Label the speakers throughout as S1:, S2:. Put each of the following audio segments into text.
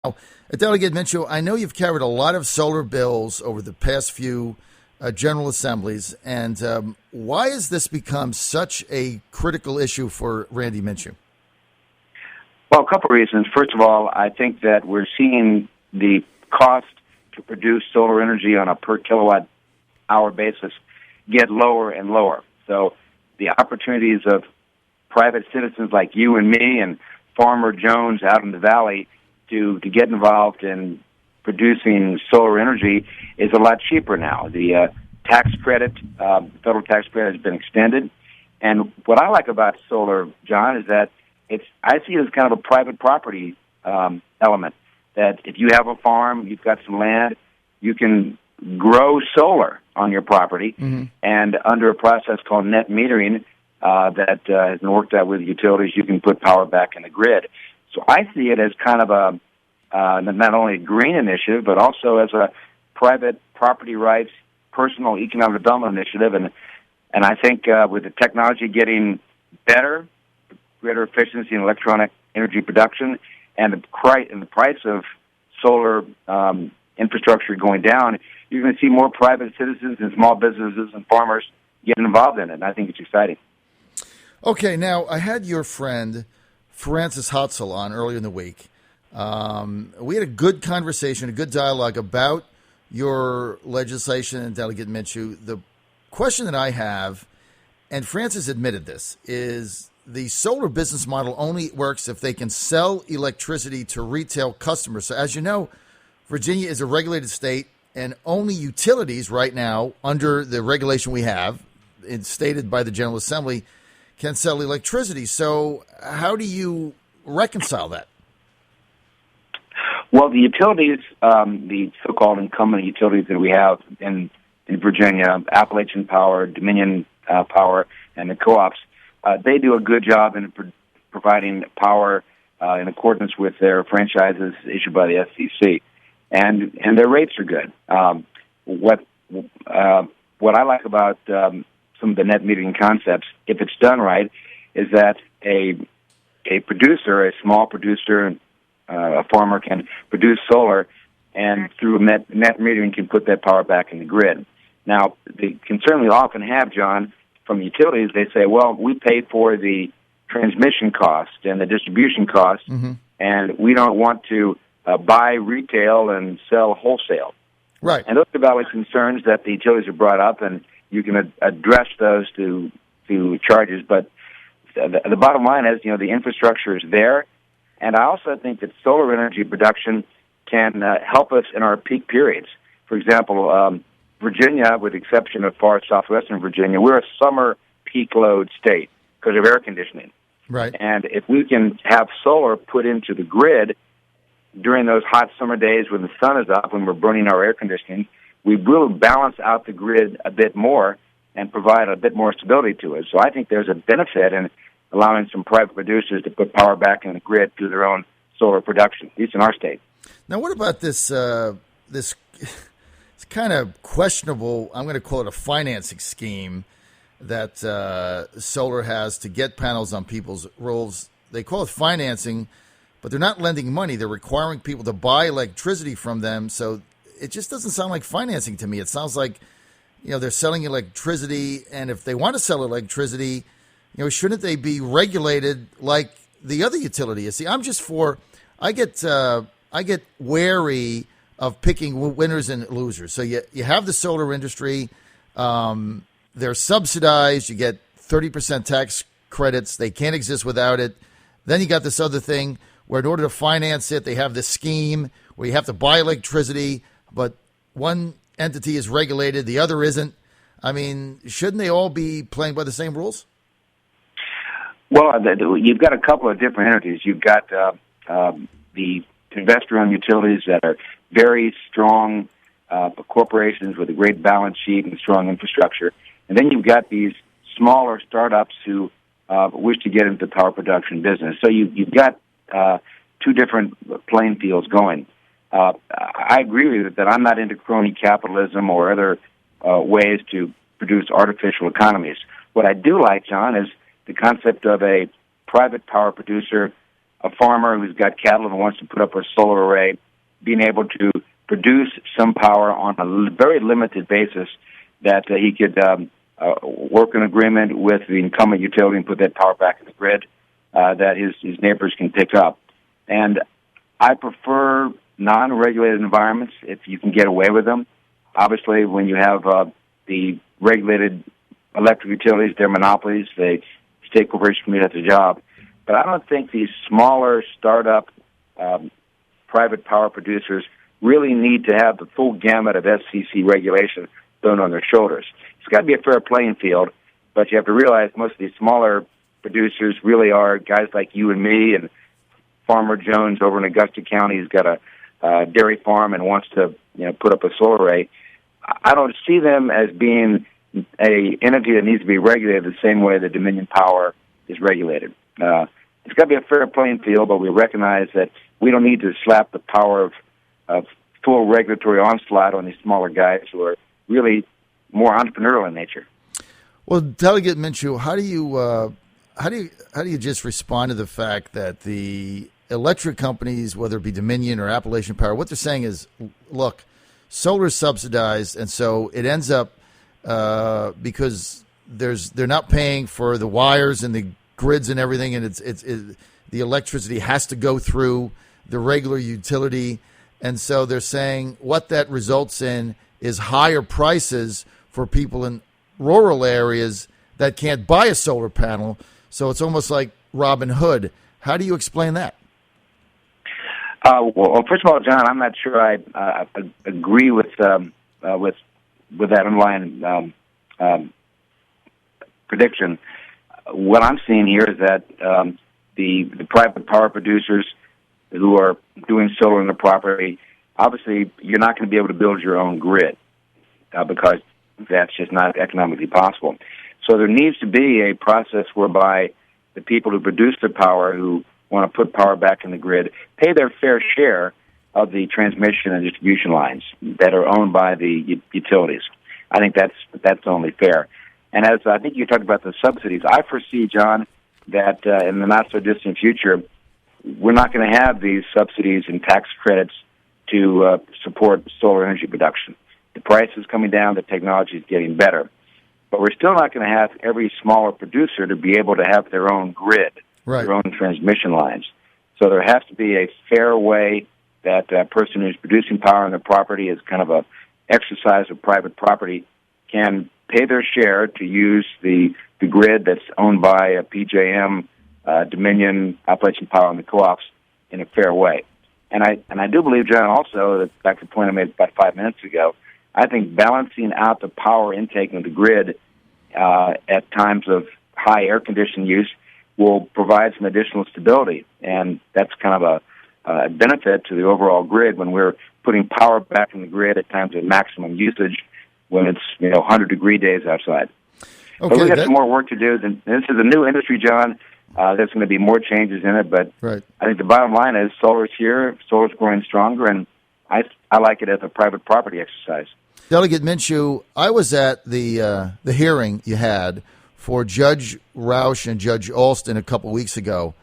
S1: Now, Delegate Minchew, I know you've carried a lot of solar bills over the past few General Assemblies, and why has this become such a critical issue for Randy Minchew?
S2: Well, a couple of reasons. First of all, I think that we're seeing the cost to produce solar energy on a per kilowatt hour basis get lower and lower. So the opportunities of private citizens like you and me and Farmer Jones out in the valley to get involved in producing solar energy is a lot cheaper now. The tax credit, federal tax credit has been extended. And what I like about solar, John, is that I see it as kind of a private property element, that if you have a farm, you've got some land, you can grow solar on your property, and under a process called net metering that has been worked out with utilities, you can put power back in the grid. So I see it as kind of a not only a green initiative, but also as a private property rights, personal economic development initiative. And I think with the technology getting better, greater efficiency in electronic energy production, and the price of solar infrastructure going down, you're going to see more private citizens and small businesses and farmers getting involved in it. And I think it's exciting.
S1: Okay, now I had your friend Francis Hotzel on earlier in the week. We had a good conversation, a good dialogue about your legislation and Delegate Minchew. The question that I have, and Francis admitted this, is the solar business model only works if they can sell electricity to retail customers. So as you know, Virginia is a regulated state, and only utilities right now, under the regulation we have, it's stated by the General Assembly, can sell electricity. So how do you reconcile that?
S2: Well, the utilities, the so-called incumbent utilities that we have in Virginia, Appalachian Power, Dominion Power, and the co-ops, they do a good job in providing power in accordance with their franchises issued by the SEC, and their rates are good. What I like about some of the net metering concepts, if it's done right, is that a producer, a small producer, a farmer can produce solar, and through net metering can put that power back in the grid. Now, the concern we often have, John, from utilities, they say, well, we pay for the transmission cost and the distribution cost, and we don't want to buy retail and sell wholesale.
S1: Right.
S2: And those are valid concerns that the utilities have brought up, and you can address those to charges. But the bottom line is, the infrastructure is there, and I also think that solar energy production can help us in our peak periods. For example, Virginia, with the exception of far southwestern Virginia, we're a summer peak load state because of air conditioning.
S1: Right.
S2: And if we can have solar put into the grid during those hot summer days when the sun is up, when we're burning our air conditioning, we will balance out the grid a bit more and provide a bit more stability to it. So I think there's a benefit in allowing some private producers to put power back in the grid through their own solar production, at least in our state.
S1: Now, what about this it's kind of questionable, I'm going to call it a financing scheme that solar has to get panels on people's roofs? They call it financing, but they're not lending money. They're requiring people to buy electricity from them. So it just doesn't sound like financing to me. It sounds like, they're selling electricity, and if they want to sell electricity, shouldn't they be regulated like the other utility is? See, I get wary of picking winners and losers. So you have the solar industry. They're subsidized. You get 30% tax credits. They can't exist without it. Then you got this other thing where in order to finance it, they have this scheme where you have to buy electricity, but one entity is regulated, the other isn't. I mean, shouldn't they all be playing by the same rules?
S2: Well, you've got a couple of different entities. You've got the investor-owned utilities that are very strong corporations with a great balance sheet and strong infrastructure. And then you've got these smaller startups who wish to get into the power production business. So you've got two different playing fields going. I agree with you that I'm not into crony capitalism or other ways to produce artificial economies. What I do like, John, is the concept of a private power producer a farmer who's got cattle and wants to put up a solar array being able to produce some power on a very limited basis, that he could work an agreement with the incumbent utility and put that power back in the grid that his neighbors can pick up. And I prefer non-regulated environments if you can get away with them. Obviously, when you have the regulated electric utilities, they're monopolies. The state corporation can do the job. But I don't think these smaller startup private power producers really need to have the full gamut of FCC regulation thrown on their shoulders. It's got to be a fair playing field, but you have to realize most of these smaller producers really are guys like you and me, and Farmer Jones over in Augusta County has got a dairy farm and wants to put up a solar array. I don't see them as being a entity that needs to be regulated the same way that Dominion Power is regulated. It's got to be a fair playing field, but we recognize that we don't need to slap the power of full regulatory onslaught on these smaller guys who are really more entrepreneurial in nature.
S1: Well, Delegate Minchew, how do you just respond to the fact that the electric companies, whether it be Dominion or Appalachian Power, what they're saying is, look, solar is subsidized, and so it ends up because they're not paying for the wires and the grids and everything, and the electricity has to go through the regular utility, and so they're saying what that results in is higher prices for people in rural areas that can't buy a solar panel. So it's almost like Robin Hood. How do you explain that?
S2: Well, first of all, John, I'm not sure I agree with that underlying prediction. What I'm seeing here is that the private power producers who are doing solar on the property, obviously, you're not going to be able to build your own grid because that's just not economically possible. So there needs to be a process whereby the people who produce the power, who want to put power back in the grid, pay their fair share of the transmission and distribution lines that are owned by the utilities. I think that's only fair. And as I think you talked about the subsidies, I foresee, John, that in the not-so-distant future, we're not going to have these subsidies and tax credits to support solar energy production. The price is coming down, the technology is getting better. But we're still not going to have every smaller producer to be able to have their own grid,
S1: right,
S2: their own transmission lines. So there has to be a fair way that a person who's producing power on their property as kind of a exercise of private property can pay their share to use the grid that's owned by a PJM, Dominion, Appalachian Power, and the co-ops in a fair way. And I do believe, John, also, that back to the point I made about 5 minutes ago, I think balancing out the power intake of the grid at times of high air conditioning use will provide some additional stability. And that's kind of a benefit to the overall grid when we're putting power back in the grid at times of maximum usage when it's 100-degree days outside.
S1: Okay,
S2: but we've got some more work to do. This is a new industry, John. There's going to be more changes in it, but
S1: right.
S2: I think the bottom line is solar's here, solar's growing stronger, and I like it as a private property exercise.
S1: Delegate Minchew, I was at the hearing you had for Judge Roush and Judge Alston a couple weeks ago.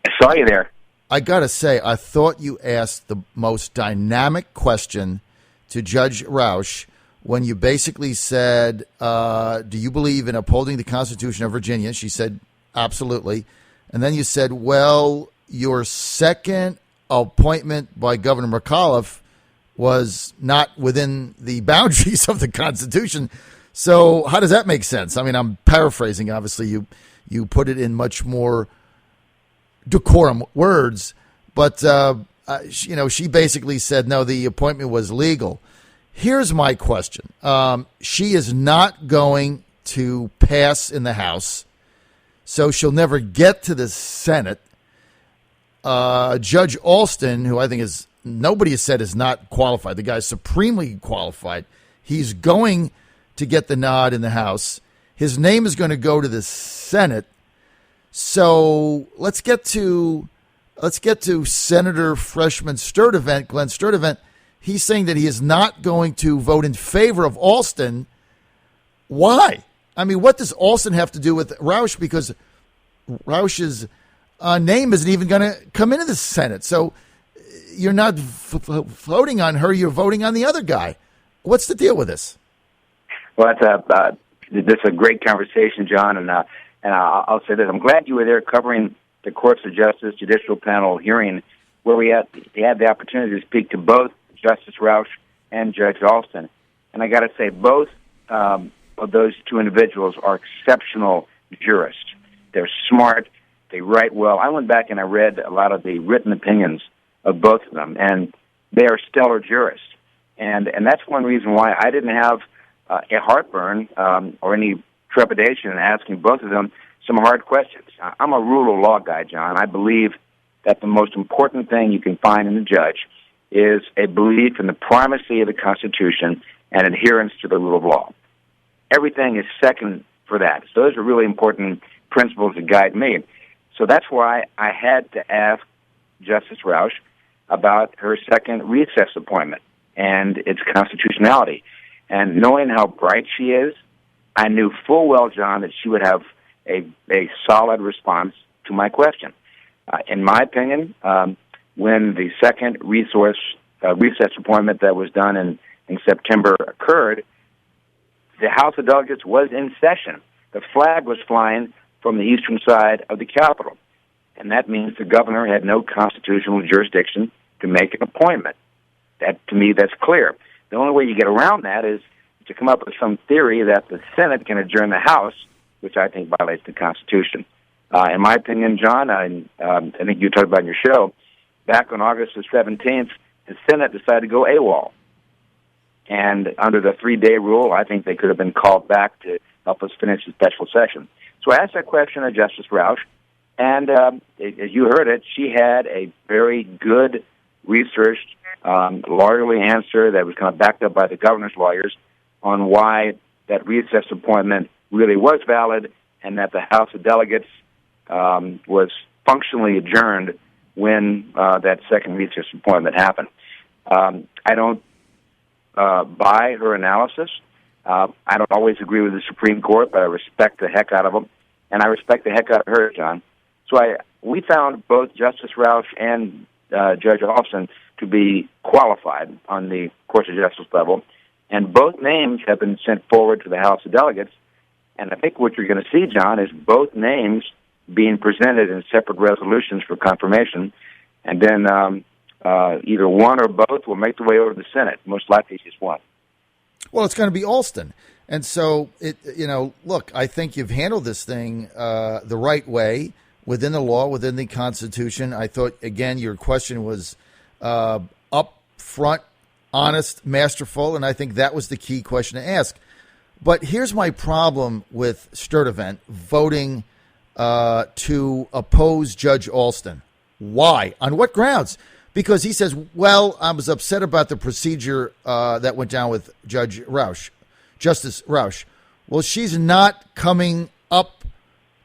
S2: I saw you there.
S1: I got to say, I thought you asked the most dynamic question to Judge Roush when you basically said, do you believe in upholding the Constitution of Virginia? She said, absolutely. And then you said, well, your second appointment by Governor McAuliffe was not within the boundaries of the Constitution. So how does that make sense? I mean, I'm paraphrasing. Obviously, you put it in much more decorum words, but she basically said, no, the appointment was legal. Here's my question. She is not going to pass in the House, so she'll never get to the Senate. Judge Alston, who I think is, nobody has said is not qualified. The guy's supremely qualified. He's going to get the nod in the House. His name is going to go to the Senate. So let's get to Senator Freshman Sturdivant, Glenn Sturdivant. He's saying that he is not going to vote in favor of Alston. Why? I mean, what does Alston have to do with Roush? Because Roush's name isn't even going to come into the Senate. So you're not voting on her. You're voting on the other guy. What's the deal with this?
S2: Well, this is a great conversation, John, and I'll say this. I'm glad you were there covering the Courts of Justice Judicial Panel hearing where we had the opportunity to speak to both Justice Roush and Judge Alston. And I got to say, both of those two individuals are exceptional jurists. They're smart. They write well. I went back and I read a lot of the written opinions of both of them, and they are stellar jurists. And that's one reason why I didn't have a heartburn or any trepidation in asking both of them some hard questions. I'm a rule of law guy, John. I believe that the most important thing you can find in a judge is a belief in the primacy of the Constitution and adherence to the rule of law. Everything is second for that. So those are really important principles that guide me. So that's why I had to ask Justice Roush about her second recess appointment and its constitutionality. And knowing how bright she is, I knew full well, John, that she would have a solid response to my question. In my opinion, when the second recess appointment that was done in September occurred, the House of Delegates was in session. The flag was flying from the eastern side of the Capitol. And that means the governor had no constitutional jurisdiction to make an appointment. That, to me, that's clear. The only way you get around that is to come up with some theory that the Senate can adjourn the House, which I think violates the Constitution. In my opinion, John, I think you talked about in your show, back on August the 17th, the Senate decided to go AWOL. And under the 3-day rule, I think they could have been called back to help us finish the special session. So I asked that question of Justice Roush, and as you heard it, she had a very good, researched, lawyerly answer that was kind of backed up by the governor's lawyers on why that recess appointment really was valid and that the House of Delegates was functionally adjourned when that second recess appointment happened. I don't buy her analysis. I don't always agree with the Supreme Court, but I respect the heck out of them, and I respect the heck out of her, John. So we found both Justice Roush and Judge Alston to be qualified on the Courts of Justice level, and both names have been sent forward to the House of Delegates. And I think what you're going to see, John, is both names being presented in separate resolutions for confirmation, and then either one or both will make the way over to the Senate. Most likely just one.
S1: Well, it's going to be Alston. And so, look, I think you've handled this thing the right way, within the law, within the Constitution. I thought, again, your question was up front, honest, masterful, and I think that was the key question to ask. But here's my problem with Sturtevant voting to oppose Judge Alston. Why? On what grounds? Because he says, well, I was upset about the procedure that went down with Justice Roush. Well, she's not coming up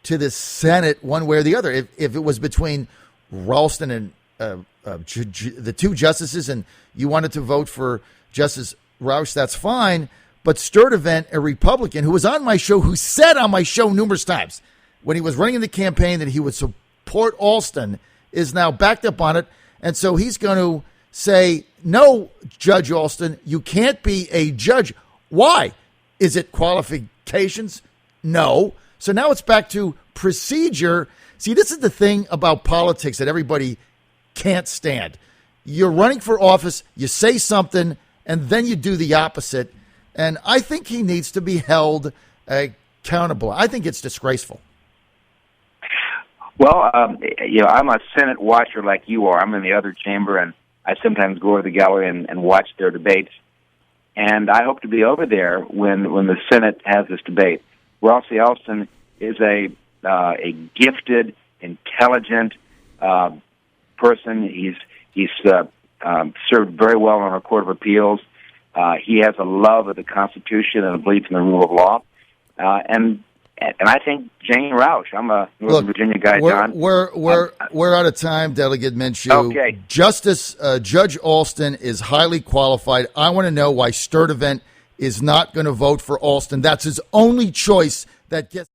S1: to the Senate one way or the other. If it was between Ralston and the two justices and you wanted to vote for Justice Roush, that's fine. But Sturtevant, a Republican who was on my show, who said on my show numerous times when he was running in the campaign that he would support Alston, is now backed up on it. And so he's going to say, no, Judge Alston, you can't be a judge. Why? Is it qualifications? No. So now it's back to procedure. See, this is the thing about politics that everybody can't stand. You're running for office, you say something, and then you do the opposite. And I think he needs to be held accountable. I think it's disgraceful.
S2: Well, I'm a Senate watcher like you are. I'm in the other chamber, and I sometimes go over the gallery and watch their debates. And I hope to be over there when the Senate has this debate. Ralston Alston is a gifted, intelligent person. He's served very well on our Court of Appeals. He has a love of the Constitution and a belief in the rule of law. And I think Jane Roush. I'm a Northern Virginia guy, John.
S1: We're out of time, Delegate Minchew.
S2: Okay.
S1: Judge Alston is highly qualified. I want to know why Sturtevant is not going to vote for Alston. That's his only choice that gets.